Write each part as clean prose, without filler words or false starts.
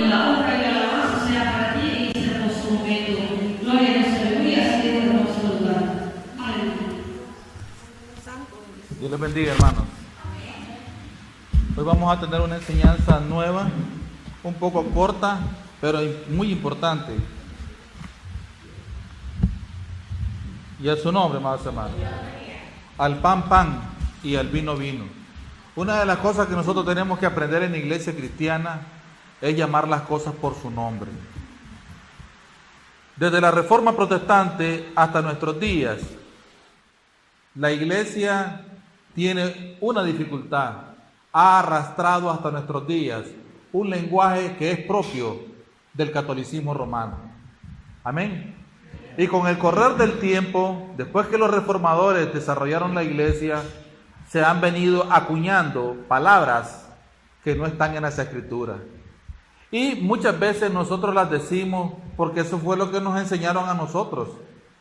la honra y la alabanza sea para ti en este hermoso momento. Gloria a Dios, aleluya, así es hermoso lugar. Aleluya. Dios les bendiga, hermanos. Hoy vamos a tener una enseñanza nueva, un poco corta, pero muy importante. Y a su nombre, amados hermanos. Al pan, pan y al vino, vino. Una de las cosas que nosotros tenemos que aprender en la iglesia cristiana es llamar las cosas por su nombre. Desde la Reforma Protestante hasta nuestros días, la iglesia tiene una dificultad. Ha arrastrado hasta nuestros días un lenguaje que es propio del catolicismo romano. Amén. Y con el correr del tiempo, después que los reformadores desarrollaron la iglesia, se han venido acuñando palabras que no están en las escrituras. Y muchas veces nosotros las decimos porque eso fue lo que nos enseñaron a nosotros.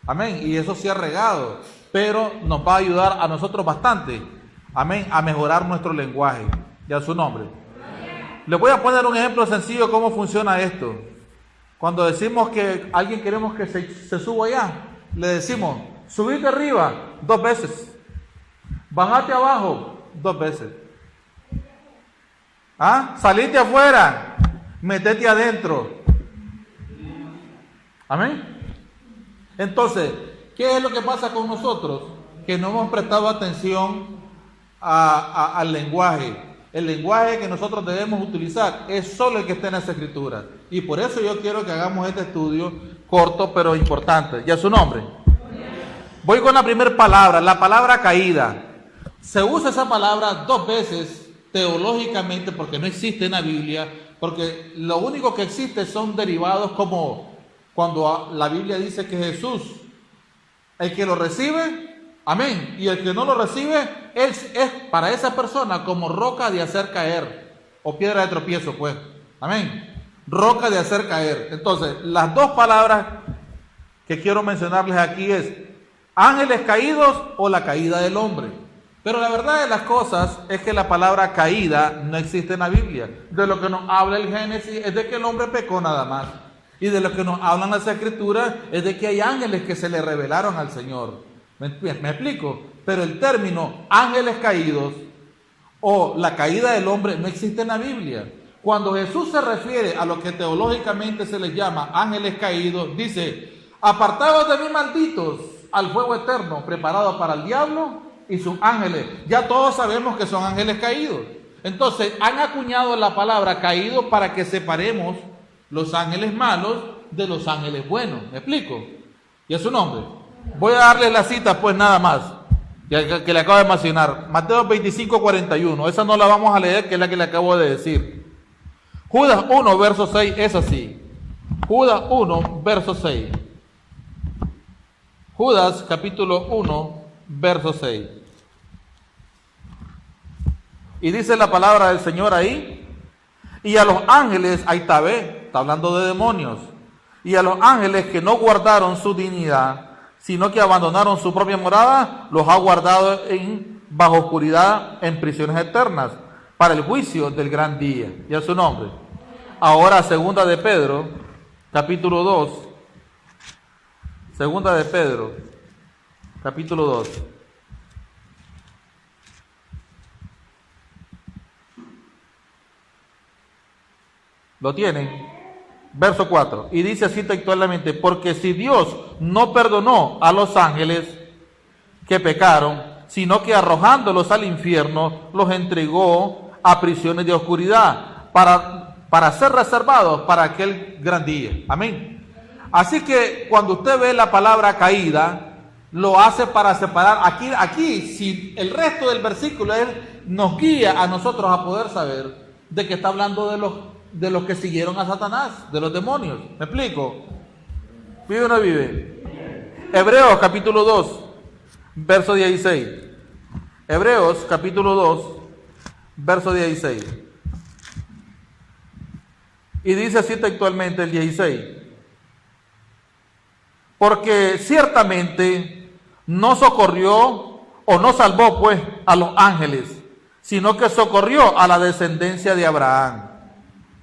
Amén. Y eso se ha regado, pero nos va a ayudar a nosotros bastante. Amén. A mejorar nuestro lenguaje. Y a su nombre. Les voy a poner un ejemplo sencillo de cómo funciona esto. Cuando decimos que alguien queremos que se suba allá, le decimos, subite arriba 2 veces. Bajate abajo 2 veces. Salite afuera, metete adentro. Amén. Entonces, ¿qué es lo que pasa con nosotros? Que no hemos prestado atención al lenguaje. El lenguaje que nosotros debemos utilizar es solo el que está en las escrituras. Y por eso yo quiero que hagamos este estudio corto pero importante. ¿Y a su nombre? Voy con la primera palabra, la palabra caída. Se usa esa palabra 2 veces teológicamente porque no existe en la Biblia, porque lo único que existe son derivados como cuando la Biblia dice que Jesús, el que lo recibe, amén, y el que no lo recibe, él es para esa persona como roca de hacer caer, o piedra de tropiezo, pues, amén, roca de hacer caer. Entonces, las 2 palabras que quiero mencionarles aquí es ángeles caídos o la caída del hombre. Pero la verdad de las cosas es que la palabra caída no existe en la Biblia. De lo que nos habla el Génesis es de que el hombre pecó nada más. Y de lo que nos hablan las escrituras es de que hay ángeles que se le revelaron al Señor. ¿Me explico? Pero el término ángeles caídos o la caída del hombre no existe en la Biblia. Cuando Jesús se refiere a lo que teológicamente se les llama ángeles caídos, dice, apartados de mí malditos al fuego eterno preparado para el diablo y sus ángeles. Ya todos sabemos que son ángeles caídos. Entonces han acuñado la palabra caído para que separemos los ángeles malos de los ángeles buenos. ¿Me explico? Y a su nombre. Voy a darles la cita pues nada más, que le acabo de mencionar. Mateo 25:41. Esa no la vamos a leer, que es la que le acabo de decir. Judas 1, verso 6 es así. Judas 1, verso 6. Judas capítulo 1, verso 6. Y dice la palabra del Señor ahí. Y a los ángeles, ahí está hablando de demonios. Y a los ángeles que no guardaron su dignidad, sino que abandonaron su propia morada, los ha guardado bajo oscuridad en prisiones eternas, para el juicio del gran día. Y a su nombre. Ahora, segunda de Pedro, capítulo 2. Segunda de Pedro, capítulo 2. ¿Lo tienen? Verso 4, y dice así textualmente, porque si Dios no perdonó a los ángeles que pecaron, sino que arrojándolos al infierno, los entregó a prisiones de oscuridad, para ser reservados para aquel gran día. Amén. Así que cuando usted ve la palabra caída, lo hace para separar. Aquí, si el resto del versículo nos guía a nosotros a poder saber de que está hablando de los que siguieron a Satanás, de los demonios. ¿Me explico? ¿Vive o no vive? Hebreos capítulo 2, verso 16. Hebreos capítulo 2, verso 16. Y dice así textualmente el 16. Porque ciertamente no socorrió o no salvó pues a los ángeles, sino que socorrió a la descendencia de Abraham.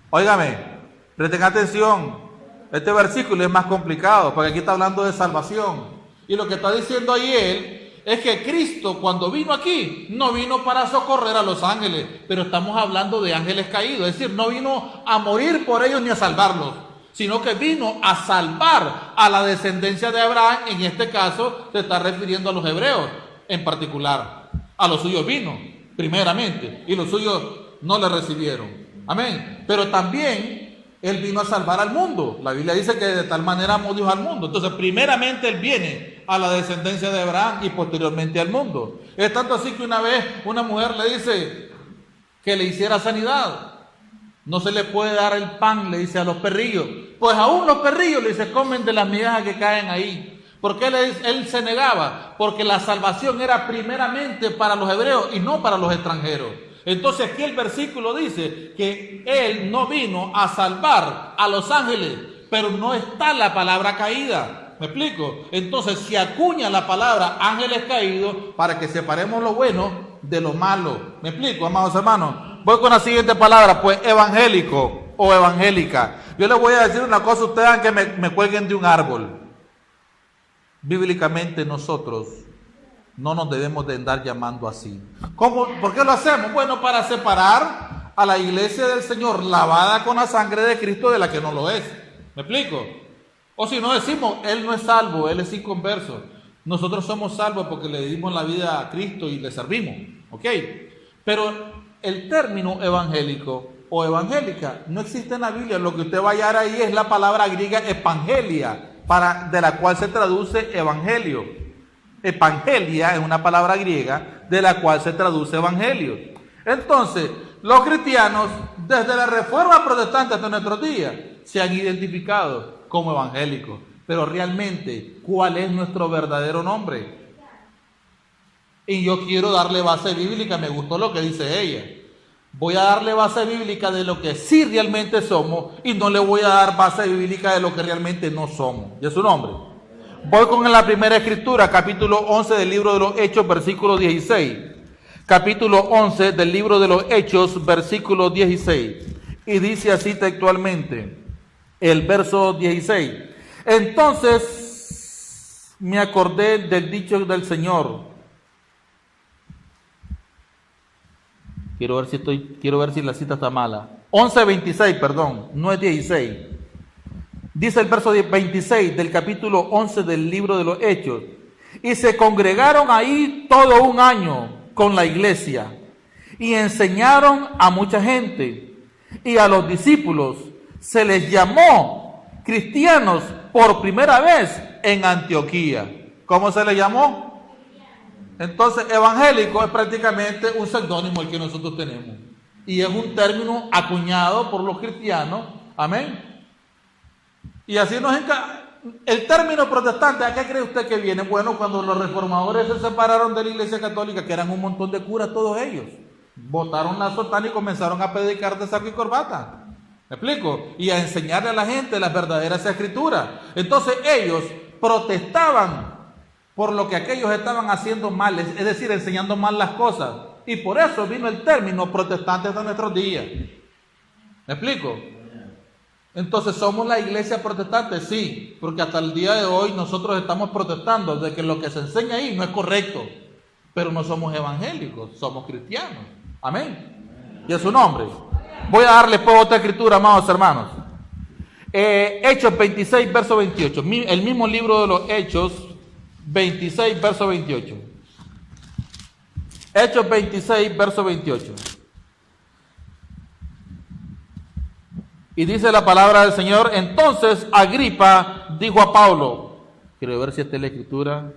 Óigame, Presten atención, este versículo es más complicado, porque aquí está hablando de salvación. Y lo que está diciendo ahí él es que Cristo, cuando vino aquí, no vino para socorrer a los ángeles, pero estamos hablando de ángeles caídos, es decir, no vino a morir por ellos ni a salvarlos, sino que vino a salvar a la descendencia de Abraham. En este caso se está refiriendo a los hebreos en particular. A los suyos vino primeramente y los suyos no le recibieron. Amén. Pero también él vino a salvar al mundo. La Biblia dice que de tal manera amó Dios al mundo. Entonces primeramente él viene a la descendencia de Abraham y posteriormente al mundo. Es tanto así que una vez una mujer le dice que le hiciera sanidad. No se le puede dar el pan, le dice, a los perrillos. Pues aún los perrillos, le dice, comen de las migajas que caen ahí. ¿Por qué él se negaba? Porque la salvación era primeramente para los hebreos y no para los extranjeros. Entonces aquí el versículo dice que él no vino a salvar a los ángeles, pero no está la palabra caída. ¿Me explico? Entonces se acuña la palabra ángeles caídos para que separemos lo bueno de lo malo. ¿Me explico, amados hermanos? Voy con la siguiente palabra, pues evangélico o evangélica. Yo les voy a decir una cosa, ustedes hagan que me cuelguen de un árbol. Bíblicamente nosotros no nos debemos de andar llamando así. ¿Cómo? ¿Por qué lo hacemos? Bueno, para separar a la iglesia del Señor lavada con la sangre de Cristo de la que no lo es. ¿Me explico? O si no decimos, Él no es salvo, Él es inconverso. Nosotros somos salvos porque le dimos la vida a Cristo y le servimos. ¿Ok? Pero el término evangélico o evangélica no existe en la Biblia. Lo que usted va a hallar ahí es la palabra griega evangelia, de la cual se traduce evangelio. Evangelia es una palabra griega de la cual se traduce evangelio. Entonces, los cristianos, desde la Reforma Protestante hasta nuestros días, se han identificado como evangélicos. Pero realmente, ¿cuál es nuestro verdadero nombre? Y yo quiero darle base bíblica, me gustó lo que dice ella. Voy a darle base bíblica de lo que sí realmente somos y no le voy a dar base bíblica de lo que realmente no somos. ¿Y es su nombre? Voy con la primera escritura, capítulo 11 del libro de los Hechos, versículo 16. Capítulo 11 del libro de los Hechos, versículo 16. Y dice así textualmente, el verso 16. Entonces me acordé del dicho del Señor. Quiero ver si la cita está mala. 11:26, perdón, no es 16. Dice el verso 26 del capítulo 11 del libro de los Hechos. Y se congregaron ahí todo un año con la iglesia y enseñaron a mucha gente. Y a los discípulos se les llamó cristianos por primera vez en Antioquía. ¿Cómo se les llamó? Entonces, evangélico es prácticamente un seudónimo el que nosotros tenemos. Y es un término acuñado por los cristianos. Amén. Y así el término protestante, ¿a qué cree usted que viene? Bueno, cuando los reformadores se separaron de la iglesia católica, que eran un montón de curas todos ellos, botaron la sotana y comenzaron a predicar de saco y corbata. ¿Me explico? Y a enseñarle a la gente las verdaderas escrituras. Entonces ellos protestaban por lo que aquellos estaban haciendo mal, es decir, enseñando mal las cosas. Y por eso vino el término protestante de nuestros días. ¿Me explico? Entonces, ¿somos la iglesia protestante? Sí, porque hasta el día de hoy nosotros estamos protestando de que lo que se enseña ahí no es correcto. Pero no somos evangélicos, somos cristianos. Amén. Y es su nombre. Voy a darle pues otra escritura, amados hermanos. Hechos 26, verso 28. El mismo libro de los Hechos 26, verso 28. Hechos 26, verso 28. Y dice la palabra del Señor, entonces Agripa dijo a Pablo, quiero ver si esta es la escritura,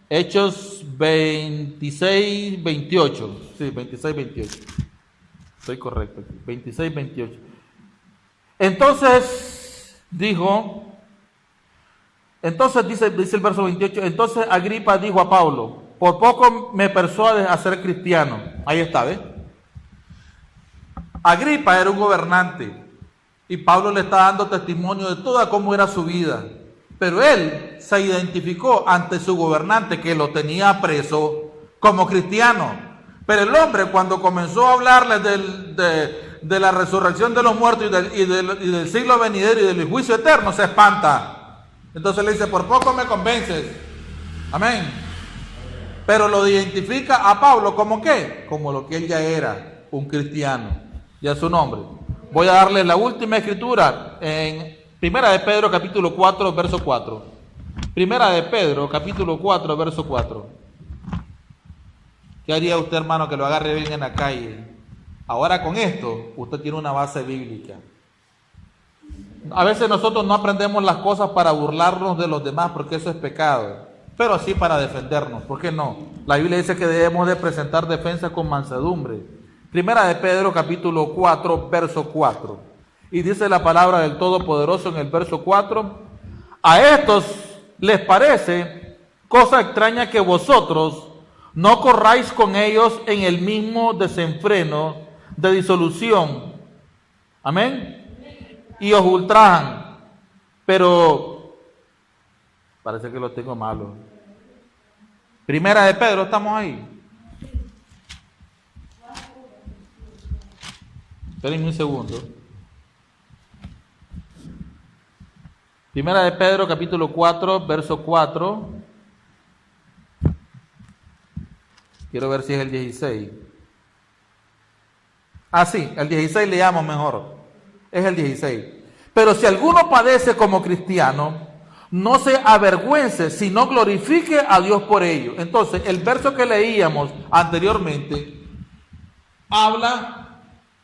Hechos 26, 28. Sí, 26, 28. Estoy correcto aquí, 26, 28. Entonces dice el verso 28, entonces Agripa dijo a Pablo, por poco me persuades a ser cristiano. Ahí está, ¿ves? Agripa era un gobernante y Pablo le está dando testimonio de toda cómo era su vida. Pero él se identificó ante su gobernante que lo tenía preso como cristiano. Pero el hombre cuando comenzó a hablarle de la resurrección de los muertos y del siglo venidero y del juicio eterno, se espanta. Entonces le dice, por poco me convences. Amén. Pero lo identifica a Pablo como ¿qué? Como lo que él ya era, un cristiano. Ya su nombre. Voy a darle la última escritura en Primera de Pedro capítulo 4, verso 4. Primera de Pedro capítulo 4, verso 4. ¿Qué haría usted, hermano, que lo agarre bien en la calle? Ahora con esto, usted tiene una base bíblica. A veces nosotros no aprendemos las cosas para burlarnos de los demás, porque eso es pecado. Pero sí para defendernos. ¿Por qué no? La Biblia dice que debemos de presentar defensa con mansedumbre. Primera de Pedro, capítulo 4, verso 4. Y dice la palabra del Todopoderoso en el verso 4. A estos les parece cosa extraña que vosotros no corráis con ellos en el mismo desenfreno de disolución. Amén. Y os ultrajan. Pero parece que lo tengo malo. Primera de Pedro, estamos ahí. Espérenme un segundo. Primera de Pedro, capítulo 4, verso 4. Quiero ver si es el 16. Ah, sí, el 16 leamos mejor. Es el 16. Pero si alguno padece como cristiano, no se avergüence, sino glorifique a Dios por ello. Entonces, el verso que leíamos anteriormente habla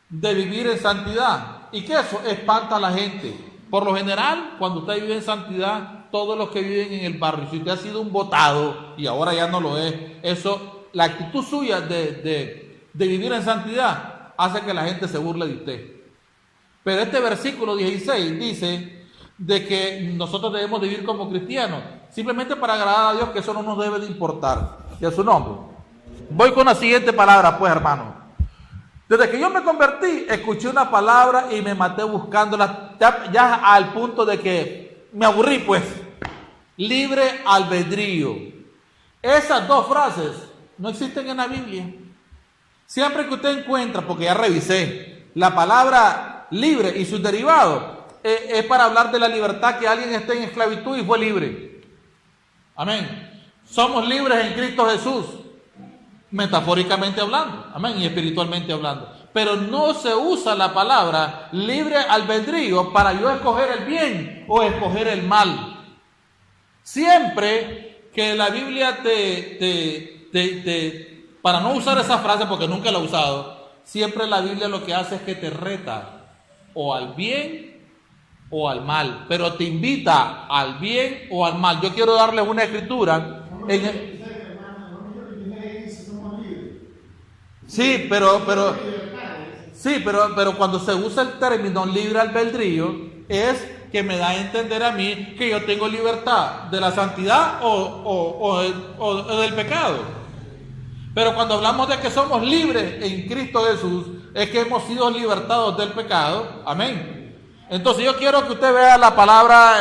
de vivir en santidad. Y que eso espanta a la gente. Por lo general, cuando usted vive en santidad, todos los que viven en el barrio, si usted ha sido un botado y ahora ya no lo es, eso, la actitud suya de vivir en santidad hace que la gente se burle de usted. Pero este versículo 16 dice de que nosotros debemos de vivir como cristianos, simplemente para agradar a Dios, que eso no nos debe de importar. Y a su nombre. Voy con la siguiente palabra, pues, hermano. Desde que yo me convertí, escuché una palabra y me maté buscándola, ya al punto de que me aburrí, pues. Libre albedrío. Esas dos frases no existen en la Biblia. Siempre que usted encuentra, porque ya revisé, la palabra libre y sus derivados, es para hablar de la libertad, que alguien esté en esclavitud y fue libre. Amén. Somos libres en Cristo Jesús, metafóricamente hablando, amén, y espiritualmente hablando. Pero no se usa la palabra libre albedrío para yo escoger el bien o escoger el mal. Siempre que la Biblia para no usar esa frase, porque nunca la he usado, siempre la Biblia lo que hace es que te reta o al bien o al mal, pero te invita al bien o al mal. Yo quiero darles una escritura en Sí, pero cuando se usa el término libre albedrío, es que me da a entender a mí que yo tengo libertad de la santidad o del pecado. Pero cuando hablamos de que somos libres en Cristo Jesús, es que hemos sido libertados del pecado. Amén. Entonces yo quiero que usted vea la palabra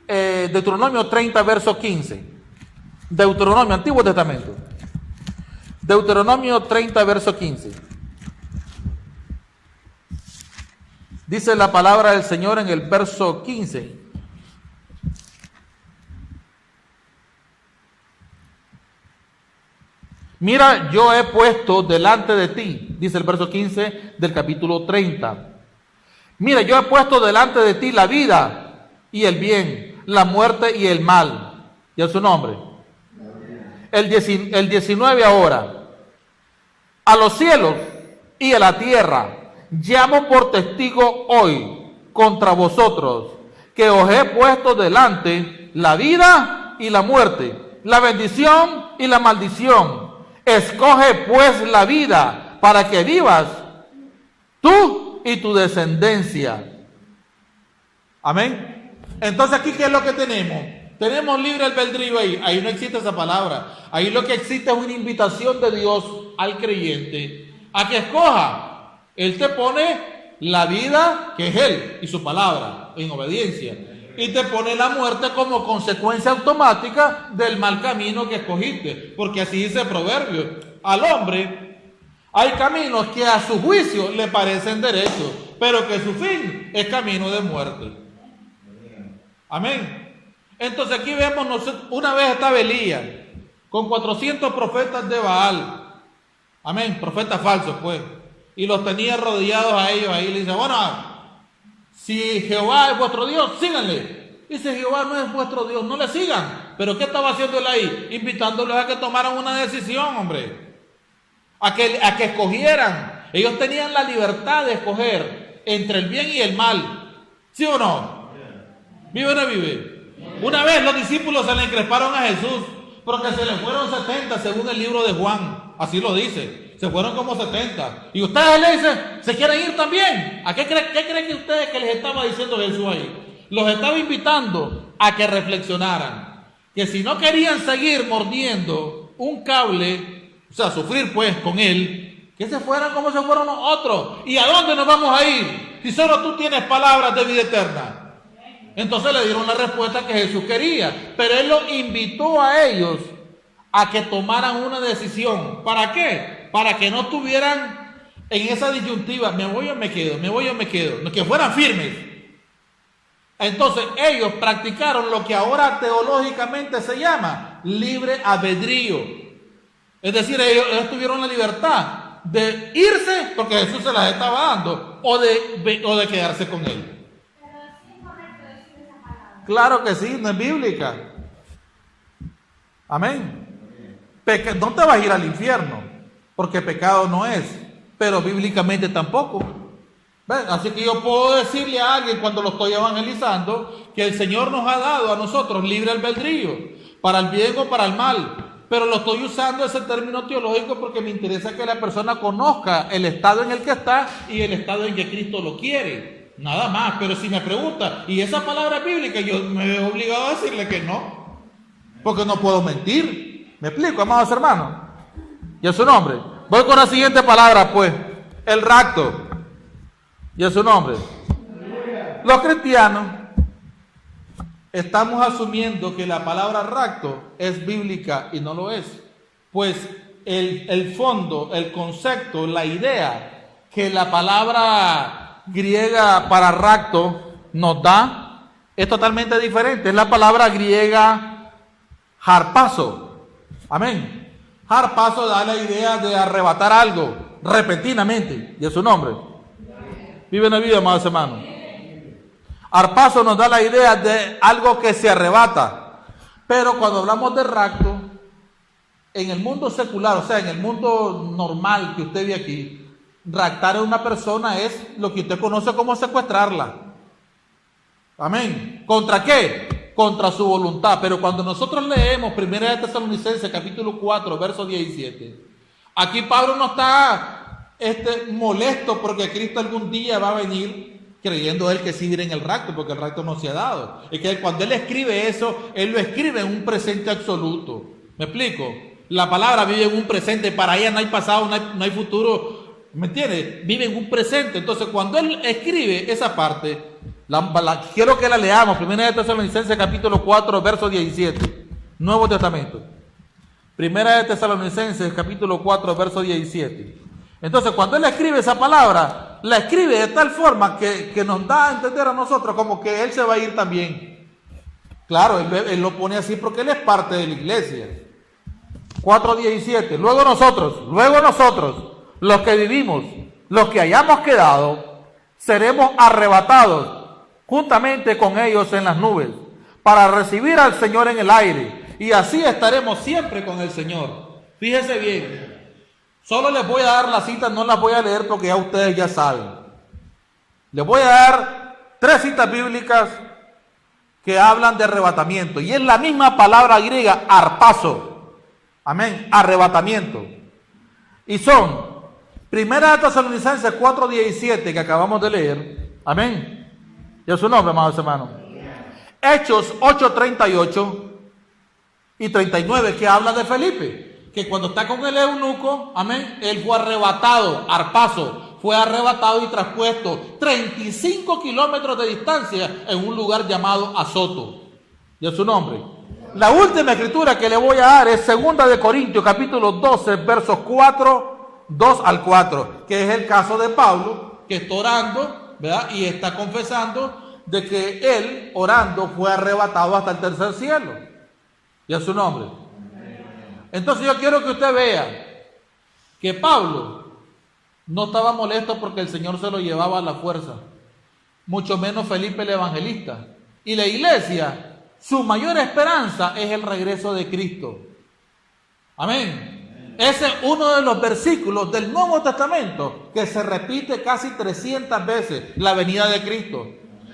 Deuteronomio 30, verso 15. Deuteronomio, Antiguo Testamento. Deuteronomio 30, verso 15. Dice la palabra del Señor en el verso 15. Mira, yo he puesto delante de ti, dice el verso 15 del capítulo 30. Mira, yo he puesto delante de ti la vida y el bien, la muerte y el mal. ¿Y a su nombre? El 19 ahora. A los cielos y a la tierra llamo por testigo hoy contra vosotros, que os he puesto delante la vida y la muerte, la bendición y la maldición. Escoge pues la vida para que vivas tú y tu descendencia. Amén. Entonces aquí, ¿qué es lo que tenemos? Tenemos libre albedrío ahí no existe esa palabra. Ahí lo que existe es una invitación de Dios al creyente a que escoja. Él te pone la vida, que es Él y su palabra, en obediencia, y te pone la muerte como consecuencia automática del mal camino que escogiste, porque así dice el proverbio: al hombre Hay caminos que a su juicio le parecen derechos, pero que su fin es camino de muerte. Amén. Entonces aquí vemos, una vez estaba Elías con 400 profetas de Baal. Amén, profetas falsos pues. Y los tenía rodeados a ellos ahí. Le dice, bueno, si Jehová es vuestro Dios, síganle. Y si Jehová no es vuestro Dios, no le sigan. Pero ¿qué estaba haciendo él ahí? Invitándolos a que tomaran una decisión, hombre. A que escogieran. Ellos tenían la libertad de escoger entre el bien y el mal. ¿Sí o no? ¿Vive o no vive? Una vez los discípulos se le encresparon a Jesús porque se le fueron 70 según el libro de Juan. Así lo dice. Se fueron como 70. Y ustedes le dicen, ¿se quieren ir también? ¿A qué creen que ustedes que les estaba diciendo Jesús ahí? Los estaba invitando a que reflexionaran. Que si no querían seguir mordiendo un cable, o sea, sufrir pues con él, que se fueran como se fueron los otros. ¿Y a dónde nos vamos a ir? Si solo tú tienes palabras de vida eterna. Entonces le dieron la respuesta que Jesús quería. Pero él los invitó a ellos a que tomaran una decisión. ¿Para qué? Para que no estuvieran en esa disyuntiva, me voy o me quedo, me voy o me quedo, que fueran firmes. Entonces ellos practicaron lo que ahora teológicamente se llama libre albedrío. Es decir, ellos tuvieron la libertad de irse porque Jesús se las estaba dando o de quedarse con él. Pero es incorrecto decir esa palabra. Claro que sí, no es bíblica. Amén. No te vas a ir al infierno, porque pecado no es, pero bíblicamente tampoco. ¿Ven? Así que yo puedo decirle a alguien cuando lo estoy evangelizando que el Señor nos ha dado a nosotros libre albedrío, para el bien o para el mal, pero lo estoy usando ese término teológico porque me interesa que la persona conozca el estado en el que está y el estado en que Cristo lo quiere, nada más. Pero si me pregunta, ¿y esa palabra bíblica? Yo me veo obligado a decirle que no, porque no puedo mentir. ¿Me explico, amados hermanos? Y a su nombre. Voy con la siguiente palabra, pues. El rapto. Y a su nombre. Los cristianos estamos asumiendo que la palabra rapto es bíblica y no lo es. Pues el fondo, el concepto, la idea que la palabra griega para rapto nos da es totalmente diferente. Es la palabra griega harpazo. Amén. Harpazo da la idea de arrebatar algo repentinamente. Y es su nombre. Vive en la vida, amados hermanos. Harpazo nos da la idea de algo que se arrebata. Pero cuando hablamos de rapto, en el mundo secular, o sea, en el mundo normal que usted ve aquí, raptar a una persona es lo que usted conoce como secuestrarla. Amén. ¿Contra qué? Contra su voluntad. Pero cuando nosotros leemos 1 Tesalonicenses capítulo 4 verso 17, aquí Pablo no está molesto porque Cristo algún día va a venir, creyendo él que sí irá en el rapto, porque el rapto no se ha dado. Es que cuando él escribe eso, él lo escribe en un presente absoluto. ¿Me explico? La palabra vive en un presente, para ella no hay pasado, no hay futuro. ¿Me entiendes? Vive en un presente. Entonces cuando él escribe esa parte, quiero que la leamos. 1 Tesalonicenses capítulo 4 verso 17, Nuevo Testamento. 1 Tesalonicenses capítulo 4 verso 17. Entonces cuando él escribe esa palabra, la escribe de tal forma que nos da a entender a nosotros como que él se va a ir también. Claro, él lo pone así porque él es parte de la iglesia. 4:17. Luego nosotros, los que vivimos, los que hayamos quedado, seremos arrebatados juntamente con ellos en las nubes, para recibir al Señor en el aire, y así estaremos siempre con el Señor. Fíjese bien, solo les voy a dar la cita, no las voy a leer porque ya ustedes ya saben. Les voy a dar 3 citas bíblicas que hablan de arrebatamiento, y es la misma palabra griega, harpazo. Amén, arrebatamiento. Y son 1 Tesalonicenses 4:17 que acabamos de leer. Amén. Y a su nombre, amados hermanos. Hechos 8:38 y 39 que habla de Felipe, que cuando está con el eunuco, amén, él fue arrebatado, harpazo, fue arrebatado y traspuesto 35 kilómetros de distancia en un lugar llamado Azoto. Y a su nombre. La última escritura que le voy a dar es 2 de Corintios capítulo 12 versos 4 2 al 4, que es el caso de Pablo, que está orando, ¿verdad? Y está confesando de que él, orando, fue arrebatado hasta el tercer cielo. Y a su nombre. Entonces yo quiero que usted vea que Pablo no estaba molesto porque el Señor se lo llevaba a la fuerza, mucho menos Felipe el evangelista. Y la iglesia, su mayor esperanza es el regreso de Cristo. Amén. Ese es uno de los versículos del Nuevo Testamento que se repite casi 300 veces, la venida de Cristo.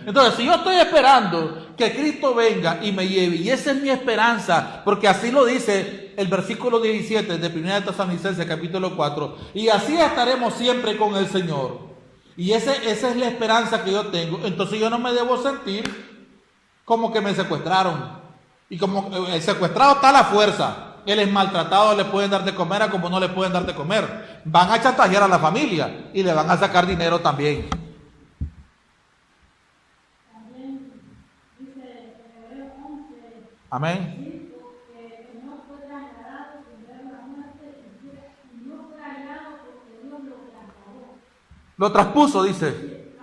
Entonces, si yo estoy esperando que Cristo venga y me lleve, y esa es mi esperanza, porque así lo dice el versículo 17 de 1 Tesalonicenses capítulo 4, y así estaremos siempre con el Señor, y esa es la esperanza que yo tengo, entonces yo no me debo sentir como que me secuestraron, y como el secuestrado está a la fuerza, él es maltratado, le pueden dar de comer a como no le pueden dar de comer, van a chantajear a la familia, y le van a sacar dinero también. Amén. Lo traspuso, dice.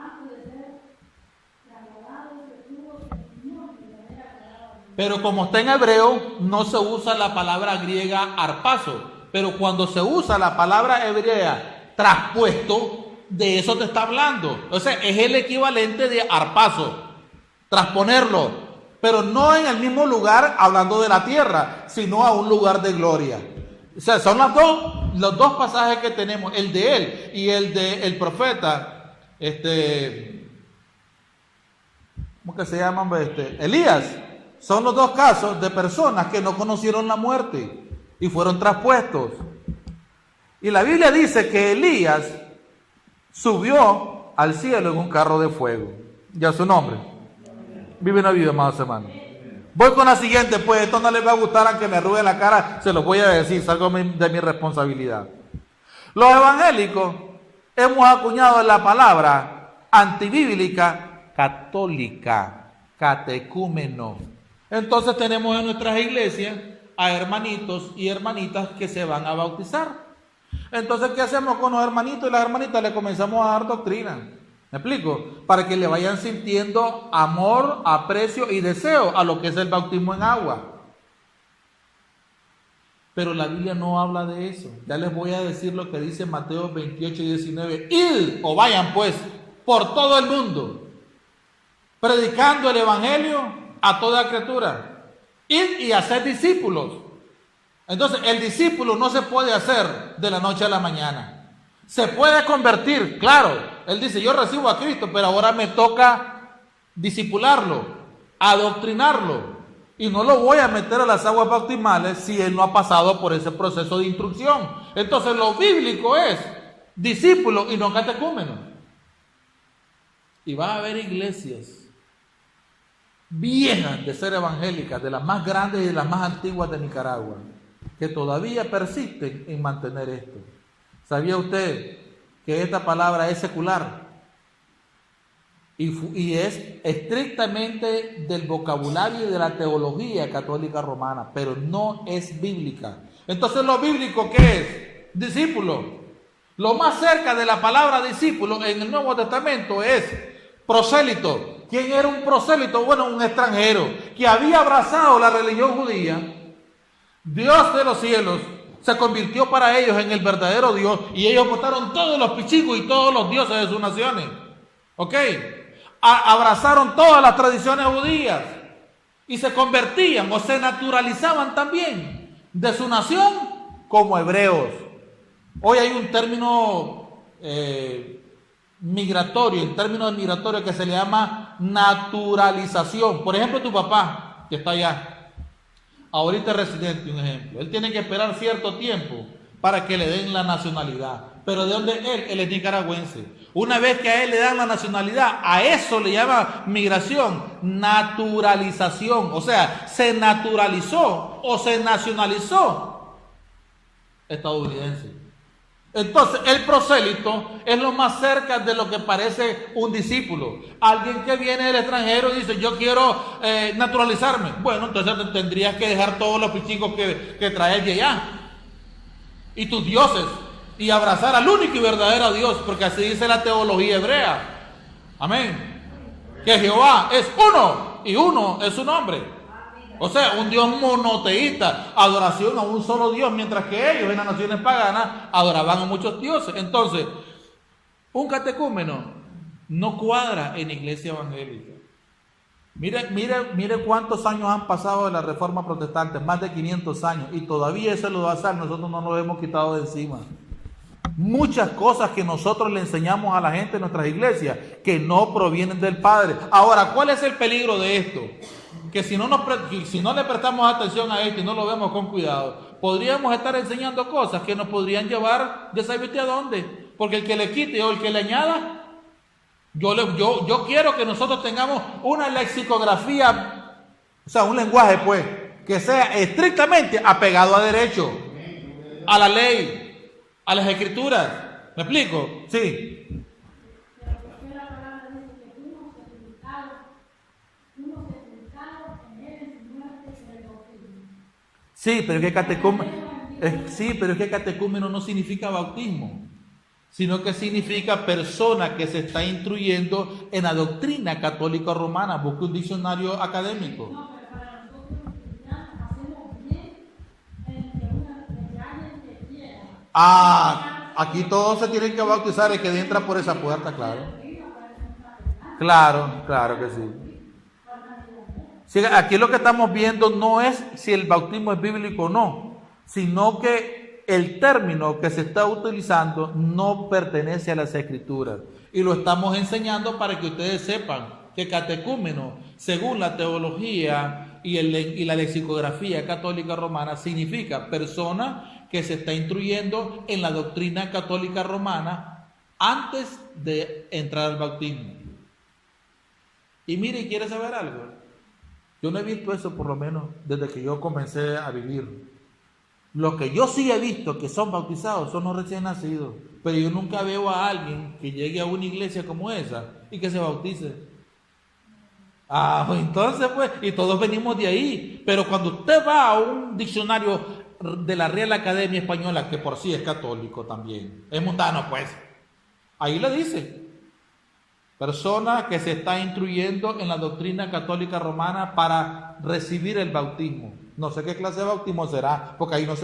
Pero como está en hebreo, no se usa la palabra griega arpazo. Pero cuando se usa la palabra hebrea traspuesto, de eso te está hablando. O sea, es el equivalente de arpazo, trasponerlo. Pero no en el mismo lugar hablando de la tierra, sino a un lugar de gloria. O sea, son los dos pasajes que tenemos, el de él y el de el profeta, ¿cómo que se llaman? Elías. Son los dos casos de personas que no conocieron la muerte y fueron traspuestos. Y la Biblia dice que Elías subió al cielo en un carro de fuego. Ya su nombre. Vive una vida, amados hermanos. Voy con la siguiente, pues esto no les va a gustar aunque me arrugue la cara, se los voy a decir, salgo de mi responsabilidad. Los evangélicos hemos acuñado la palabra antibíblica católica, catecúmeno. Entonces tenemos en nuestras iglesias a hermanitos y hermanitas que se van a bautizar. Entonces, ¿qué hacemos con los hermanitos y las hermanitas? Le comenzamos a dar doctrina. ¿Me explico? Para que le vayan sintiendo amor, aprecio y deseo a lo que es el bautismo en agua. Pero la Biblia no habla de eso. Ya les voy a decir lo que dice Mateo 28 y 19. Id, o vayan pues, por todo el mundo, predicando el evangelio a toda criatura. Id y hacer discípulos. Entonces, el discípulo no se puede hacer de la noche a la mañana. Se puede convertir, claro. Él dice, yo recibo a Cristo, pero ahora me toca discipularlo, adoctrinarlo. Y no lo voy a meter a las aguas bautismales si él no ha pasado por ese proceso de instrucción. Entonces lo bíblico es discípulo y no catecúmeno. Y va a haber iglesias viejas de ser evangélicas, de las más grandes y de las más antiguas de Nicaragua, que todavía persisten en mantener esto. ¿Sabía usted que esta palabra es secular? Y es estrictamente del vocabulario y de la teología católica romana, pero no es bíblica. Entonces, ¿lo bíblico qué es? Discípulo. Lo más cerca de la palabra discípulo en el Nuevo Testamento es prosélito. ¿Quién era un prosélito? Bueno, un extranjero que había abrazado la religión judía. Dios de los cielos se convirtió para ellos en el verdadero Dios y ellos botaron todos los pichingos y todos los dioses de sus naciones. ¿Ok? Abrazaron todas las tradiciones judías y se convertían o se naturalizaban también de su nación como hebreos. Hoy hay un término migratorio, en términos migratorios que se le llama naturalización. Por ejemplo, tu papá que está allá. Ahorita es residente, un ejemplo. Él tiene que esperar cierto tiempo para que le den la nacionalidad. Pero ¿de dónde es él? Él es nicaragüense. Una vez que a él le dan la nacionalidad, a eso le llama migración, naturalización. O sea, se naturalizó o se nacionalizó estadounidense. Entonces, el prosélito es lo más cerca de lo que parece un discípulo. Alguien que viene del extranjero y dice, yo quiero naturalizarme. Bueno, entonces tendrías que dejar todos los pichicos que traes de allá. Y tus dioses. y abrazar al único y verdadero Dios, porque así dice la teología hebrea. Amén. Que Jehová es uno y uno es su nombre. O sea, un Dios monoteísta, adoración a un solo Dios, mientras que ellos en las naciones paganas adoraban a muchos dioses. Entonces, un catecúmeno no cuadra en la iglesia evangélica. Mire cuántos años han pasado de la Reforma Protestante, más de 500 años, y todavía ese lodazal nosotros no lo hemos quitado de encima. Muchas cosas que nosotros le enseñamos a la gente en nuestras iglesias que no provienen del Padre. Ahora, ¿cuál es el peligro de esto? Que si no le prestamos atención a esto y no lo vemos con cuidado, podríamos estar enseñando cosas que nos podrían llevar, ¿ya sabe usted a dónde? Porque el que le quite o el que le añada, yo quiero que nosotros tengamos una lexicografía, o sea, un lenguaje pues, que sea estrictamente apegado a derecho, a la ley, a las escrituras. ¿Me explico? Sí. Sí, pero es que catecúmeno no significa bautismo, sino que significa persona que se está instruyendo en la doctrina católica romana. Busque un diccionario académico. No, pero para nosotros los cristianos hacemos bien en que alguien que quiera. Aquí todos se tienen que bautizar, el que entra por esa puerta, claro. Claro que sí. Sí, aquí lo que estamos viendo no es si el bautismo es bíblico o no, sino que el término que se está utilizando no pertenece a las escrituras. Y lo estamos enseñando para que ustedes sepan que catecúmeno, según la teología y la lexicografía católica romana, significa persona que se está instruyendo en la doctrina católica romana antes de entrar al bautismo. Y mire, ¿quiere saber algo? Yo no he visto eso por lo menos desde que yo comencé a vivir. Lo que yo sí he visto que son bautizados son los recién nacidos, pero yo nunca veo a alguien que llegue a una iglesia como esa y que se bautice. Entonces pues, y todos venimos de ahí, pero cuando usted va a un diccionario de la Real Academia Española, que por sí es católico también, es mundano pues, ahí le dice: persona que se está instruyendo en la doctrina católica romana para recibir el bautismo. No sé qué clase de bautismo será, porque ahí no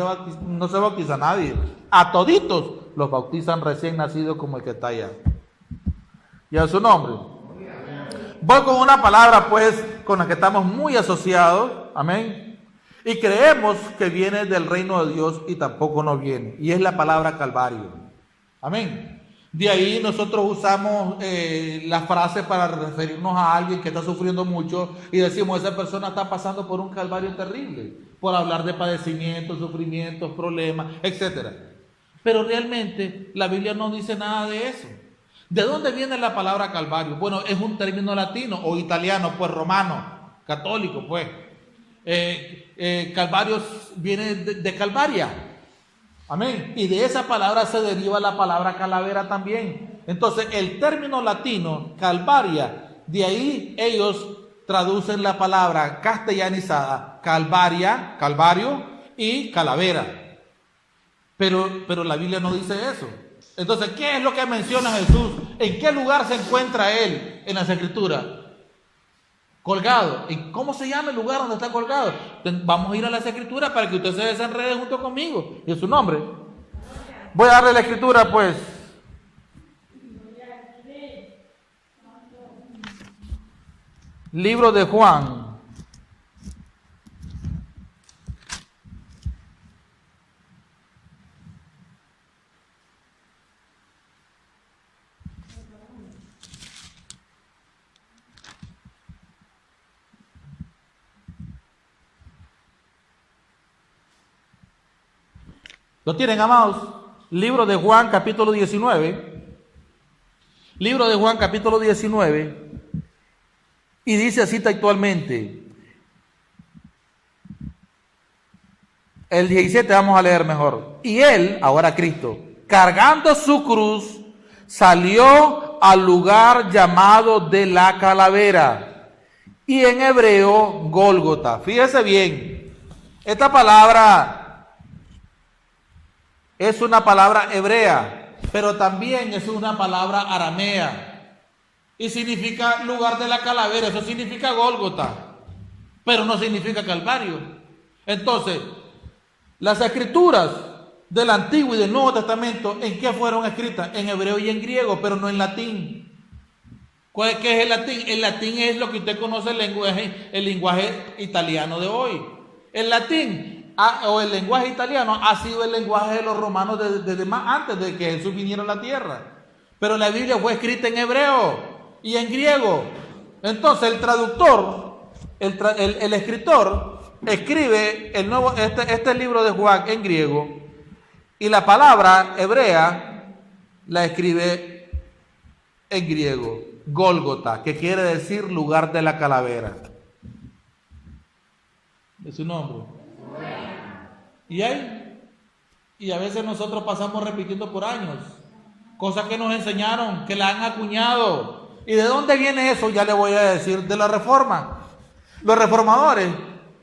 se bautiza nadie. A toditos los bautizan recién nacidos como el que está allá. Y a su nombre. Voy con una palabra pues con la que estamos muy asociados, amén, y creemos que viene del reino de Dios y tampoco nos viene, y es la palabra Calvario, amén. De ahí nosotros usamos la frase para referirnos a alguien que está sufriendo mucho y decimos: esa persona está pasando por un calvario terrible, por hablar de padecimientos, sufrimientos, problemas, etc. Pero realmente la Biblia no dice nada de eso. ¿De dónde viene la palabra calvario? Bueno, es un término latino o italiano, pues romano, católico, pues. Calvario viene de Calvaria. Amén. Y de esa palabra se deriva la palabra calavera también. Entonces, el término latino, calvaria, de ahí ellos traducen la palabra castellanizada, calvaria, calvario y calavera. Pero la Biblia no dice eso. Entonces, ¿qué es lo que menciona Jesús? ¿En qué lugar se encuentra Él en las Escrituras? Colgado. ¿Y cómo se llama el lugar donde está colgado? Vamos a ir a las Escrituras para que usted se desenrede junto conmigo. Y en su nombre. Voy a darle la Escritura, pues. Libro de Juan. ¿Lo tienen, amados? Libro de Juan, capítulo 19. Libro de Juan, capítulo 19. Y dice así textualmente. El 17 vamos a leer mejor. Y él, ahora Cristo, cargando su cruz, salió al lugar llamado de la calavera. Y en hebreo, Gólgota. Fíjese bien. Esta palabra es una palabra hebrea, pero también es una palabra aramea. Y significa lugar de la calavera, eso significa Gólgota, pero no significa Calvario. Entonces, las escrituras del Antiguo y del Nuevo Testamento, ¿en qué fueron escritas? En hebreo y en griego, pero no en latín. ¿Qué es el latín? El latín es lo que usted conoce, el lenguaje italiano de hoy. El latín o el lenguaje italiano ha sido el lenguaje de los romanos desde más antes de que Jesús viniera a la tierra. Pero la Biblia fue escrita en hebreo y en griego. Entonces el traductor, el escritor, escribe este libro de Juan en griego y la palabra hebrea la escribe en griego. Gólgota, que quiere decir lugar de la calavera. Es su nombre. Y a veces nosotros pasamos repitiendo por años cosas que nos enseñaron, que la han acuñado. ¿Y de dónde viene eso? Ya le voy a decir, de la Reforma. Los reformadores,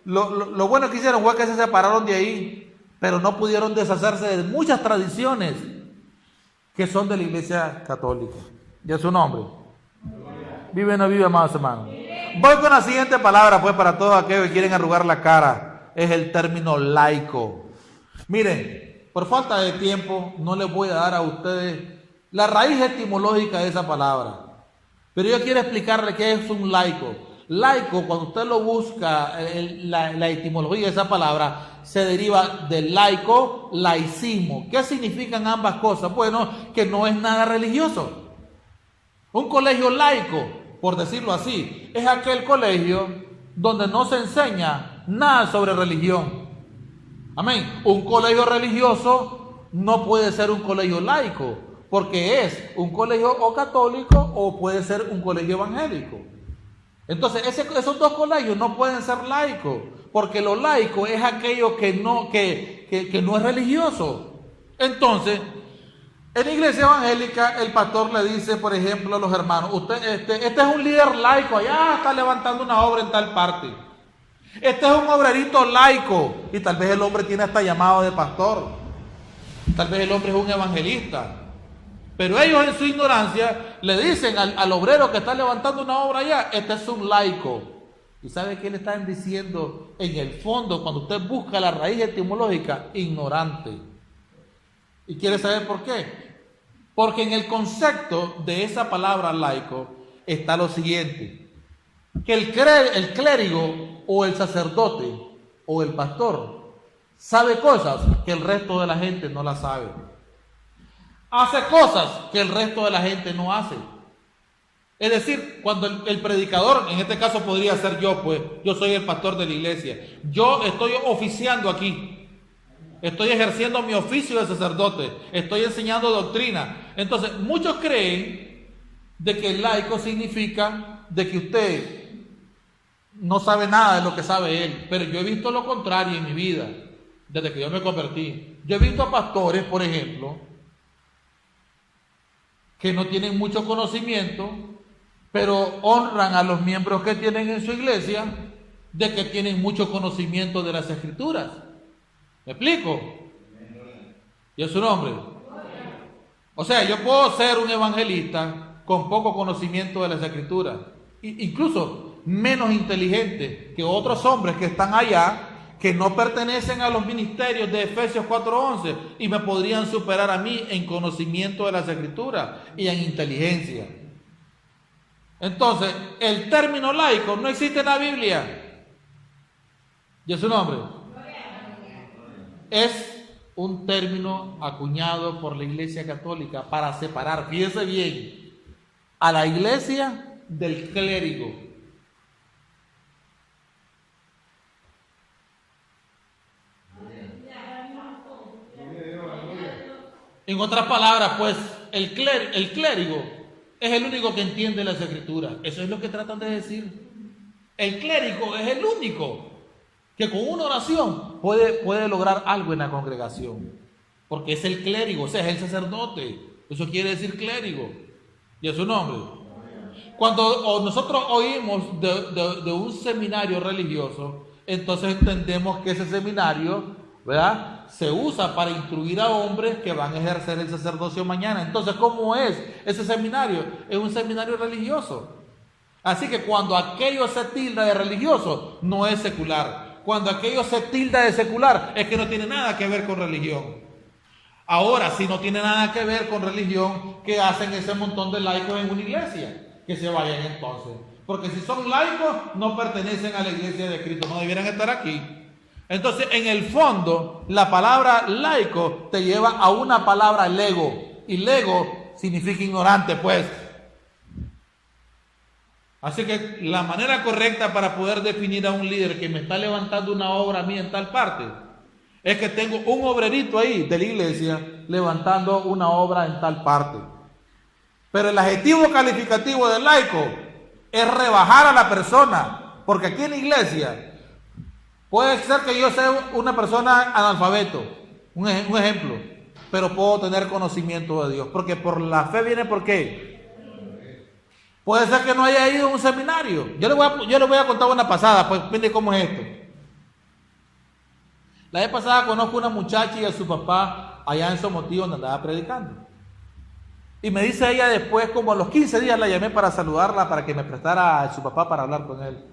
lo bueno que hicieron fue que se separaron de ahí, pero no pudieron deshacerse de muchas tradiciones que son de la Iglesia Católica. ¿Y es su nombre? Vive o no vive, amados hermanos. Voy con la siguiente palabra, pues, para todos aquellos que quieren arrugar la cara. Es el término laico. Miren, por falta de tiempo, no les voy a dar a ustedes la raíz etimológica de esa palabra. Pero yo quiero explicarle qué es un laico. Laico, cuando usted lo busca, la etimología de esa palabra, se deriva del laico, laicismo. ¿Qué significan ambas cosas? Bueno, que no es nada religioso. Un colegio laico, por decirlo así, es aquel colegio donde no se enseña nada sobre religión. Amén. Un colegio religioso no puede ser un colegio laico, porque es un colegio o católico o puede ser un colegio evangélico. Entonces, esos dos colegios no pueden ser laicos, porque lo laico es aquello que no es religioso. Entonces, en la iglesia evangélica, el pastor le dice, por ejemplo, a los hermanos, este es un líder laico, allá está levantando una obra en tal parte. Este es un obrerito laico, y tal vez el hombre tiene hasta llamado de pastor. Tal vez el hombre es un evangelista. Pero ellos en su ignorancia le dicen al obrero que está levantando una obra allá, este es un laico. ¿Y sabe qué le están diciendo? En el fondo, cuando usted busca la raíz etimológica, ignorante. ¿Y quiere saber por qué? Porque en el concepto de esa palabra laico está lo siguiente: que el clérigo o el sacerdote o el pastor sabe cosas que el resto de la gente no las sabe. Hace cosas que el resto de la gente no hace. Es decir, cuando el predicador, en este caso podría ser yo, pues yo soy el pastor de la iglesia, yo estoy oficiando aquí, estoy ejerciendo mi oficio de sacerdote, estoy enseñando doctrina. Entonces muchos creen de que el laico significa de que usted no sabe nada de lo que sabe él, pero yo he visto lo contrario en mi vida, desde que yo me convertí. Yo he visto a pastores, por ejemplo, que no tienen mucho conocimiento, pero honran a los miembros que tienen en su iglesia de que tienen mucho conocimiento de las escrituras. ¿Me explico? ¿Y es su nombre? O sea, yo puedo ser un evangelista con poco conocimiento de las escrituras, incluso menos inteligente que otros hombres que están allá, que no pertenecen a los ministerios de Efesios 4:11 y me podrían superar a mí en conocimiento de las escrituras y en inteligencia. Entonces, el término laico no existe en la Biblia. ¿Y es su nombre? Es un término acuñado por la Iglesia Católica para separar, fíjese bien, a la iglesia del clérigo. En otras palabras, pues, el clérigo es el único que entiende las escrituras. Eso es lo que tratan de decir. El clérigo es el único que con una oración puede lograr algo en la congregación. Porque es el clérigo, o sea, es el sacerdote. Eso quiere decir clérigo. Y es su nombre. Cuando nosotros oímos de un seminario religioso, entonces entendemos que ese seminario ¿verdad? Se usa para instruir a hombres que van a ejercer el sacerdocio mañana. Entonces, ¿cómo es ese seminario? Es un seminario religioso. Así que cuando aquello se tilda de religioso, no es secular. Cuando aquello se tilda de secular, es que no tiene nada que ver con religión. Ahora, si no tiene nada que ver con religión, ¿qué hacen ese montón de laicos en una iglesia? Que se vayan entonces. Porque si son laicos, no pertenecen a la iglesia de Cristo, no debieran estar aquí. Entonces, en el fondo, la palabra laico te lleva a una palabra lego. Y lego significa ignorante, pues. Así que la manera correcta para poder definir a un líder que me está levantando una obra a mí en tal parte, es que tengo un obrerito ahí de la iglesia levantando una obra en tal parte. Pero el adjetivo calificativo del laico es rebajar a la persona, porque aquí en la iglesia puede ser que yo sea una persona analfabeto, un ejemplo, pero puedo tener conocimiento de Dios, porque por la fe viene ¿por qué? Puede ser que no haya ido a un seminario. Yo le voy a contar una pasada, pues mire cómo es esto. La vez pasada conozco a una muchacha y a su papá allá en Somotillo donde andaba predicando. Y me dice ella después, como a los 15 días la llamé para saludarla, para que me prestara a su papá para hablar con él.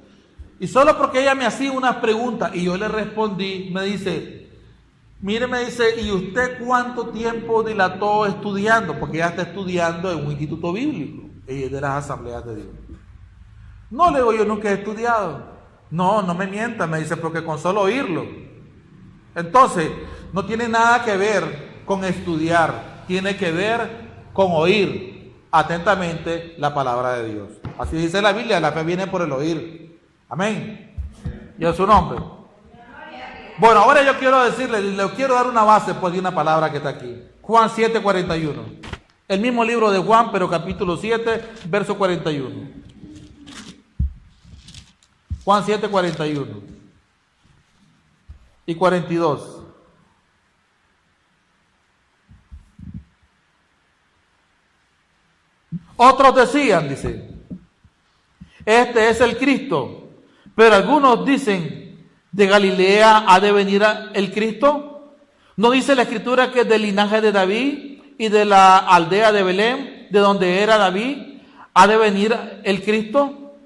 Y solo porque ella me hacía unas preguntas y yo le respondí, me dice, mire, me dice, ¿y usted cuánto tiempo dilató estudiando? Porque ella está estudiando en un instituto bíblico y de las asambleas de Dios. No, le digo, yo nunca he estudiado. No, no me mienta, me dice, porque con solo oírlo. Entonces, no tiene nada que ver con estudiar, tiene que ver con oír atentamente la palabra de Dios. Así dice la Biblia, la fe viene por el oír. Amén. Y en su nombre. Bueno, ahora yo quiero decirle, le quiero dar una base pues de una palabra que está aquí. Juan 7:41. El mismo libro de Juan, pero capítulo 7, verso 41. Juan 7:41 y 42. Otros decían, dice, este es el Cristo, pero algunos dicen, ¿de Galilea ha de venir el Cristo? ¿No dice la Escritura que es del linaje de David y de la aldea de Belén, de donde era David, ha de venir el Cristo?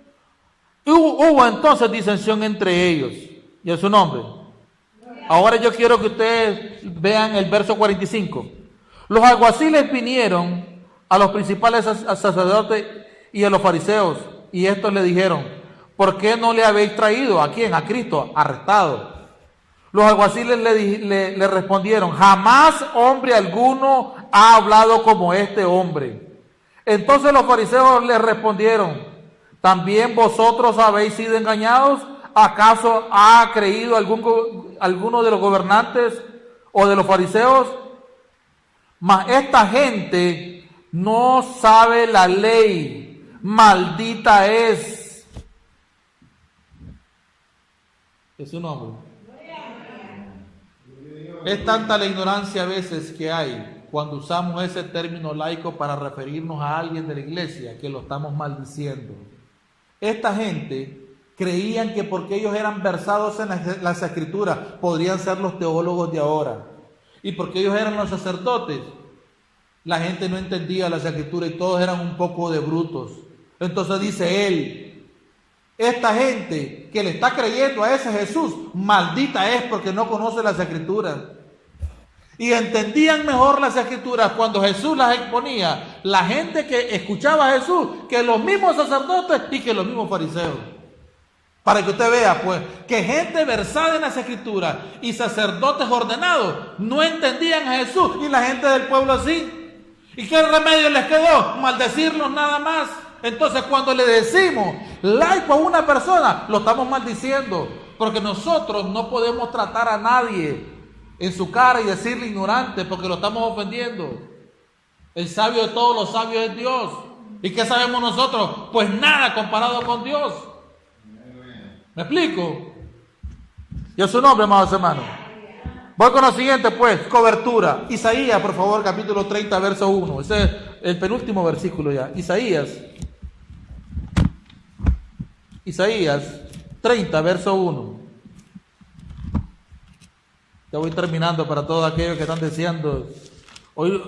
Hubo entonces disensión entre ellos, y en su nombre. Ahora yo quiero que ustedes vean el verso 45. Los alguaciles vinieron a los principales sacerdotes y a los fariseos, y estos le dijeron, ¿por qué no le habéis traído? ¿A quién? A Cristo, arrestado. Los alguaciles le respondieron, jamás hombre alguno ha hablado como este hombre. Entonces los fariseos le respondieron, ¿también vosotros habéis sido engañados? ¿Acaso ha creído alguno de los gobernantes o de los fariseos? Mas esta gente no sabe la ley, maldita es. Es su nombre. Es tanta la ignorancia a veces que hay cuando usamos ese término laico para referirnos a alguien de la iglesia que lo estamos maldiciendo. Esta gente creían que porque ellos eran versados en las escrituras podrían ser los teólogos de ahora, y porque ellos eran los sacerdotes la gente no entendía las escrituras y todos eran un poco de brutos. Entonces dice él, esta gente que le está creyendo a ese Jesús, maldita es porque no conoce las escrituras. Y entendían mejor las escrituras cuando Jesús las exponía, la gente que escuchaba a Jesús, que los mismos sacerdotes y que los mismos fariseos. Para que usted vea, pues, que gente versada en las escrituras y sacerdotes ordenados no entendían a Jesús, y la gente del pueblo así. ¿Y qué remedio les quedó? Maldecirlos nada más. Entonces, cuando le decimos laico a una persona, lo estamos maldiciendo, porque nosotros no podemos tratar a nadie en su cara y decirle ignorante, porque lo estamos ofendiendo. El sabio de todos los sabios es Dios. ¿Y qué sabemos nosotros? Pues nada comparado con Dios. ¿Me explico? Y en su nombre, amados hermanos. Voy con lo siguiente, pues, cobertura. Isaías, por favor, capítulo 30, verso 1. Ese es el penúltimo versículo ya. Isaías 30, verso 1. Ya voy terminando para todos aquellos que están deseando. Hoy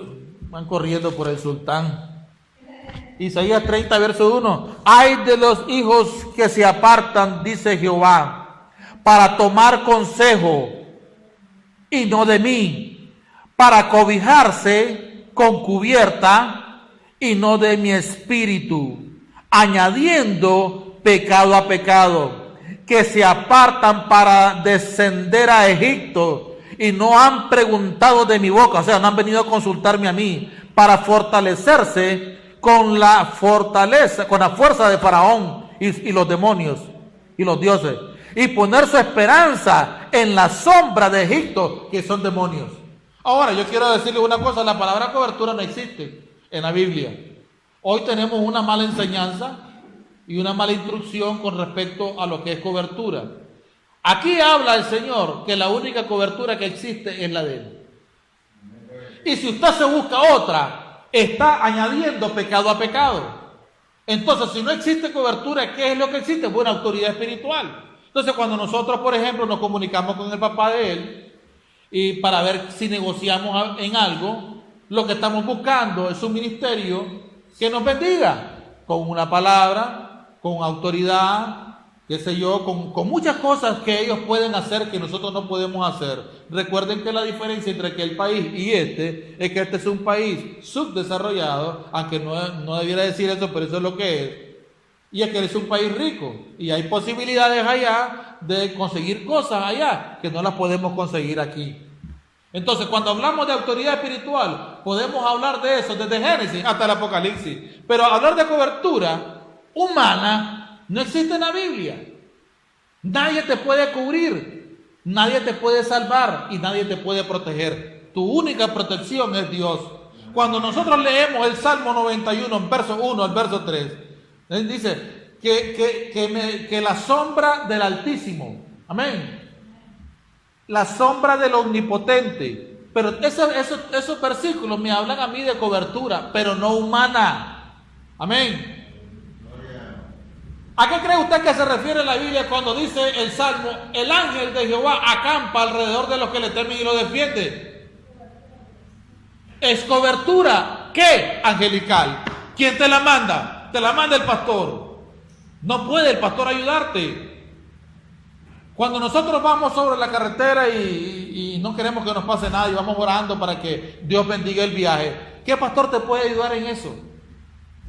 van corriendo por el sultán. Isaías 30, verso 1. Ay de los hijos que se apartan, dice Jehová, para tomar consejo y no de mí, para cobijarse con cubierta y no de mi espíritu, añadiendo pecado a pecado, que se apartan para descender a Egipto y no han preguntado de mi boca, o sea, no han venido a consultarme a mí, para fortalecerse con la fuerza de Faraón y los demonios y los dioses, y poner su esperanza en la sombra de Egipto, que son demonios. Ahora, yo quiero decirle una cosa, la palabra cobertura no existe en la Biblia. Hoy tenemos una mala enseñanza y una mala instrucción con respecto a lo que es cobertura. Aquí habla el Señor que la única cobertura que existe es la de Él. Y si usted se busca otra, está añadiendo pecado a pecado. Entonces, si no existe cobertura, ¿qué es lo que existe? Buena autoridad espiritual. Entonces, cuando nosotros, por ejemplo, nos comunicamos con el papá de él, y para ver si negociamos en algo, lo que estamos buscando es un ministerio que nos bendiga, con una palabra, con autoridad, qué sé yo, con muchas cosas que ellos pueden hacer que nosotros no podemos hacer. Recuerden que la diferencia entre aquel país y este es que este es un país subdesarrollado, aunque no debiera decir eso, pero eso es lo que es. Y aquel es un país rico y hay posibilidades allá de conseguir cosas allá que no las podemos conseguir aquí. Entonces, cuando hablamos de autoridad espiritual, podemos hablar de eso desde Génesis hasta el Apocalipsis. Pero hablar de cobertura humana no existe en la Biblia. Nadie te puede cubrir, nadie te puede salvar y nadie te puede proteger. Tu única protección es Dios. Cuando nosotros leemos el Salmo 91, verso 1 al verso 3, él dice que la sombra del Altísimo, amén, la sombra del Omnipotente. Pero esos versículos me hablan a mí de cobertura, pero no humana. Amén. ¿A qué cree usted que se refiere la Biblia cuando dice el Salmo, el ángel de Jehová acampa alrededor de los que le temen y lo defiende? Es cobertura, ¿qué? Angelical. ¿Quién te la manda? Te la manda el pastor. No puede el pastor ayudarte. Cuando nosotros vamos sobre la carretera y no queremos que nos pase nada y vamos orando para que Dios bendiga el viaje, ¿qué pastor te puede ayudar en eso?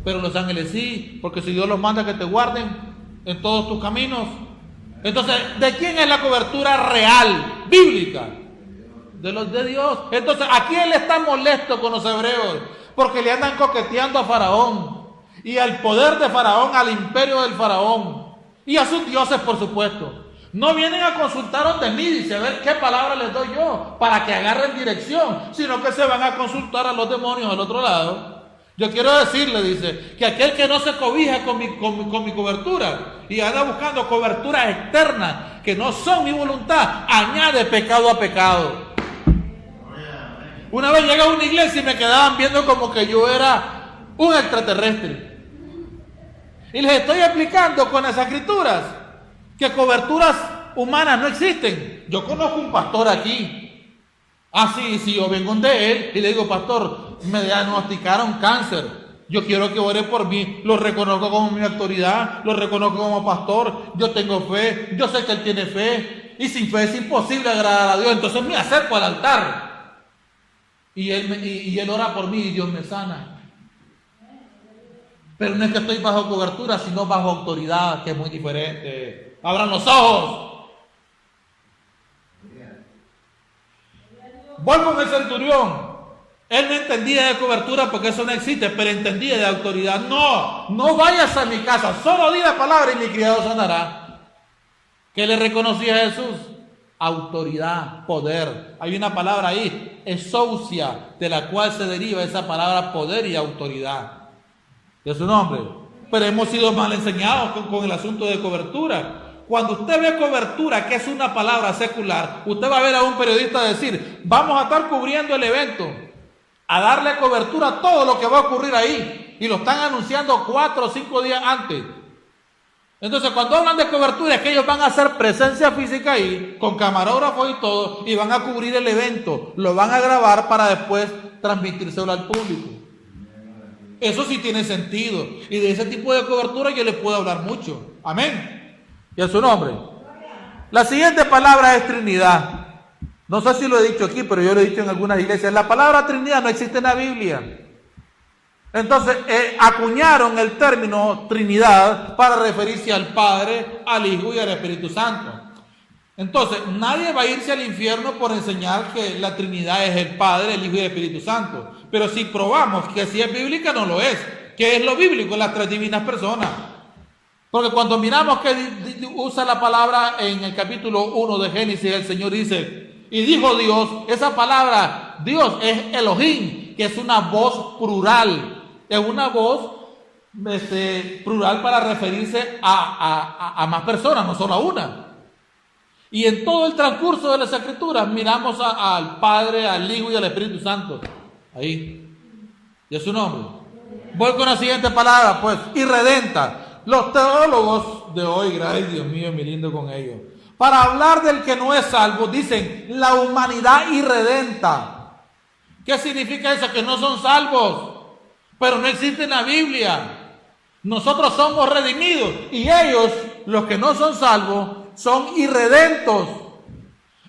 Pero los ángeles sí, porque si Dios los manda que te guarden en todos tus caminos. Entonces, ¿de quién es la cobertura real, bíblica? De los de Dios. Entonces, ¿a quién le está molesto con los hebreos? Porque le andan coqueteando a Faraón y al poder de Faraón, al imperio del Faraón y a sus dioses, por supuesto. No vienen a consultar de mí, dice, a ver qué palabra les doy yo para que agarren dirección, sino que se van a consultar a los demonios al otro lado. Yo quiero decirle, dice, que aquel que no se cobija con mi cobertura y anda buscando coberturas externas que no son mi voluntad, añade pecado a pecado. Una vez llegué a una iglesia y me quedaban viendo como que yo era un extraterrestre. Y les estoy explicando con las escrituras que coberturas humanas no existen. Yo conozco un pastor aquí. Sí, yo vengo de él y le digo, pastor, me diagnosticaron cáncer. Yo quiero que ore por mí. Lo reconozco como mi autoridad, lo reconozco como pastor. Yo tengo fe, yo sé que él tiene fe. Y sin fe es imposible agradar a Dios. Entonces me acerco al altar. Y él ora por mí y Dios me sana. Pero no es que estoy bajo cobertura, sino bajo autoridad, que es muy diferente. Abran los ojos. Voy con el centurión. Él no entendía de cobertura porque eso no existe, pero entendía de autoridad. No vayas a mi casa, solo di la palabra y mi criado sanará. ¿Qué le reconocía a Jesús? Autoridad, poder. Hay una palabra ahí, exousia, de la cual se deriva esa palabra poder y autoridad. De su nombre. Pero hemos sido mal enseñados con el asunto de cobertura. Cuando usted ve cobertura, que es una palabra secular, usted va a ver a un periodista decir, vamos a estar cubriendo el evento, a darle cobertura a todo lo que va a ocurrir ahí. Y lo están anunciando 4 o 5 días antes. Entonces, cuando hablan de cobertura, es que ellos van a hacer presencia física ahí, con camarógrafos y todo, y van a cubrir el evento, lo van a grabar para después transmitírselo al público. Eso sí tiene sentido, y de ese tipo de cobertura yo les puedo hablar mucho. Amén. Y a su nombre. La siguiente palabra es Trinidad. No sé si lo he dicho aquí, pero yo lo he dicho en algunas iglesias. La palabra Trinidad no existe en la Biblia. Entonces, acuñaron el término Trinidad para referirse al Padre, al Hijo y al Espíritu Santo. Entonces, nadie va a irse al infierno por enseñar que la Trinidad es el Padre, el Hijo y el Espíritu Santo. Pero si probamos que si es bíblica, no lo es. ¿Qué es lo bíblico? Las tres divinas personas. Porque cuando miramos que usa la palabra en el capítulo 1 de Génesis, el Señor dice, y dijo Dios, esa palabra Dios es Elohim, que es una voz plural. Es una voz plural para referirse a más personas, no solo a una. Y en todo el transcurso de las Escrituras miramos al Padre, al Hijo y al Espíritu Santo. Ahí. Y es su nombre. Voy con la siguiente palabra, pues, irredenta. Los teólogos de hoy, gracias Dios mío, me lindo con ellos. Para hablar del que no es salvo, dicen la humanidad irredenta. ¿Qué significa eso? Que no son salvos. Pero no existe en la Biblia. Nosotros somos redimidos y ellos, los que no son salvos, son irredentos.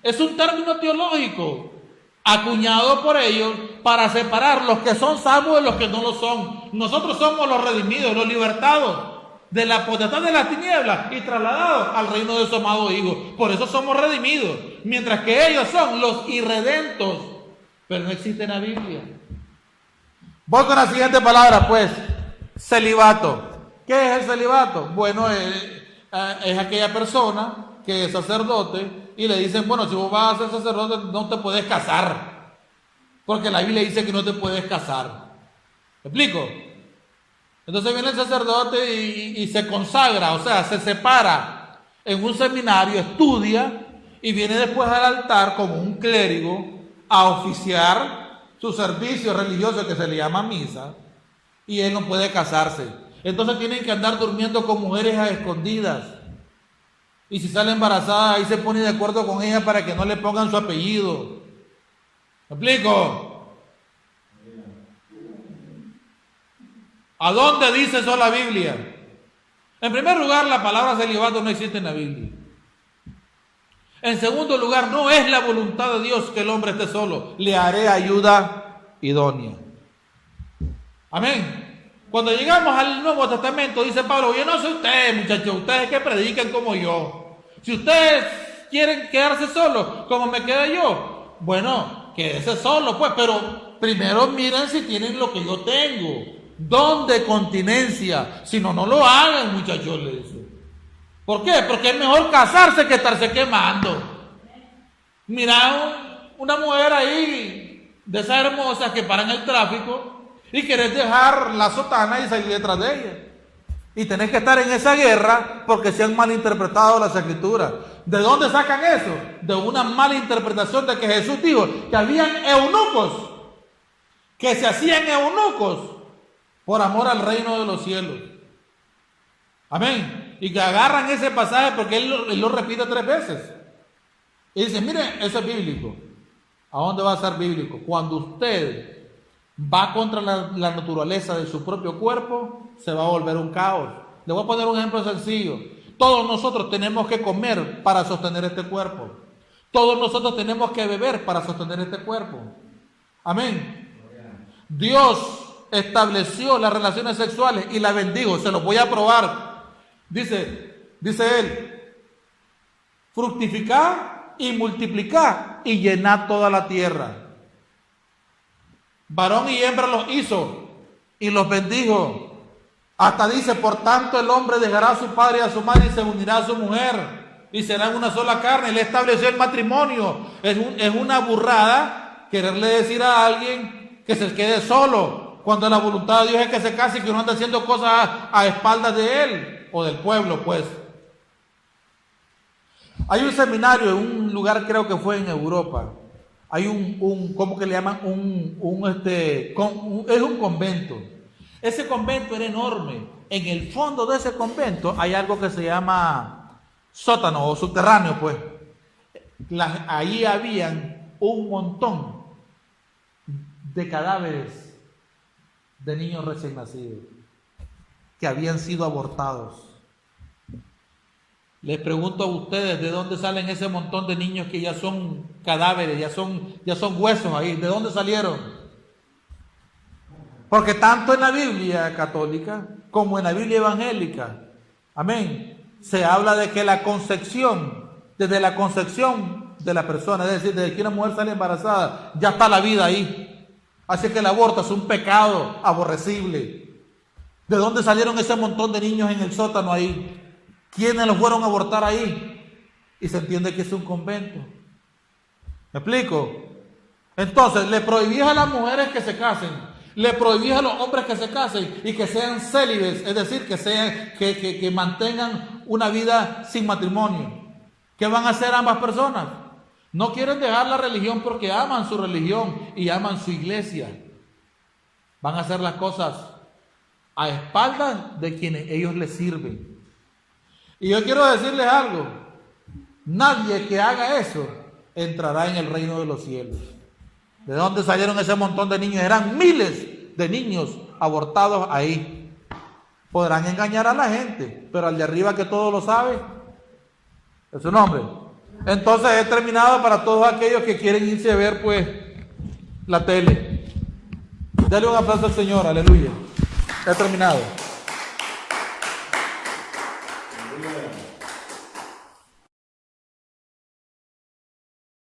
Es un término teológico acuñado por ellos para separar los que son salvos de los que no lo son. Nosotros somos los redimidos, los libertados de la potestad de las tinieblas y trasladados al reino de su amado Hijo. Por eso somos redimidos, mientras que ellos son los irredentos, pero no existe en la Biblia. Voy con la siguiente palabra, pues, celibato. ¿Qué es el celibato? Bueno, es aquella persona que es sacerdote y le dicen, bueno, si vos vas a ser sacerdote no te puedes casar, porque la Biblia dice que no te puedes casar. ¿Me explico? Entonces viene el sacerdote y se consagra, o sea, se separa en un seminario, estudia y viene después al altar como un clérigo a oficiar su servicio religioso que se le llama misa, y él no puede casarse. Entonces tienen que andar durmiendo con mujeres a escondidas, y si sale embarazada ahí se pone de acuerdo con ella para que no le pongan su apellido. ¿Me explico? ¿A dónde dice eso la Biblia? En primer lugar, la palabra celibato no existe en la Biblia. En segundo lugar, no es la voluntad de Dios que el hombre esté solo. Le haré ayuda idónea. Amén. Cuando llegamos al Nuevo Testamento, dice Pablo, yo no soy ustedes, muchachos, ustedes que predican como yo. Si ustedes quieren quedarse solos, como me quedé yo, bueno, quédese solo, pues, pero primero miren si tienen lo que yo tengo. Don de continencia. Si no, no lo hagan, muchachos, le dice. ¿Por qué? Porque es mejor casarse que estarse quemando. Mira una mujer ahí, de esas hermosas que paran el tráfico y querés dejar la sotana y salir detrás de ella. Y tenés que estar en esa guerra porque se han malinterpretado las Escrituras. ¿De dónde sacan eso? De una mala interpretación de que Jesús dijo que habían eunucos, que se hacían eunucos por amor al reino de los cielos. Amén. Y que agarran ese pasaje porque él lo repite 3 veces. Y dicen, mire, eso es bíblico. ¿A dónde va a ser bíblico? Cuando usted va contra la naturaleza de su propio cuerpo, se va a volver un caos. Le voy a poner un ejemplo sencillo. Todos nosotros tenemos que comer para sostener este cuerpo. Todos nosotros tenemos que beber para sostener este cuerpo. Amén. Dios estableció las relaciones sexuales y las bendijo. Se los voy a probar. Dice él, fructificad y multiplicad y llenad toda la tierra. Varón y hembra los hizo y los bendijo. Hasta dice, por tanto el hombre dejará a su padre y a su madre y se unirá a su mujer y serán una sola carne. Él estableció el matrimonio. Es una burrada quererle decir a alguien que se quede solo, cuando la voluntad de Dios es que se case y que uno anda haciendo cosas a espaldas de él o del pueblo, pues. Hay un seminario en un lugar, creo que fue en Europa. Hay ¿cómo que le llaman? Es un convento. Ese convento era enorme. en el fondo de ese convento hay algo que se llama sótano o subterráneo, pues. Ahí habían un montón de cadáveres de niños recién nacidos que habían sido abortados. Les pregunto a ustedes, ¿de dónde salen ese montón de niños que ya son cadáveres, ya son huesos ahí? ¿De dónde salieron? Porque tanto en la Biblia católica como en la Biblia evangélica, amén, se habla de que la concepción, desde la concepción de la persona, es decir, desde que una mujer sale embarazada, ya está la vida ahí. Así que el aborto es un pecado aborrecible. ¿De dónde salieron ese montón de niños en el sótano ahí? ¿Quiénes los fueron a abortar ahí? Y se entiende que es un convento. ¿Me explico? Entonces, le prohibías a las mujeres que se casen, le prohibías a los hombres que se casen y que sean célibes, es decir, que mantengan una vida sin matrimonio. ¿Qué van a hacer ambas personas? No quieren dejar la religión porque aman su religión y aman su iglesia. Van a hacer las cosas a espaldas de quienes ellos les sirven. Y yo quiero decirles algo, nadie que haga eso entrará en el reino de los cielos. ¿De dónde salieron ese montón de niños? Eran miles de niños abortados ahí. Podrán engañar a la gente, pero al de arriba que todo lo sabe, es su nombre. Entonces he terminado para todos aquellos que quieren irse a ver pues la tele. Dale un aplauso al Señor, aleluya. He terminado.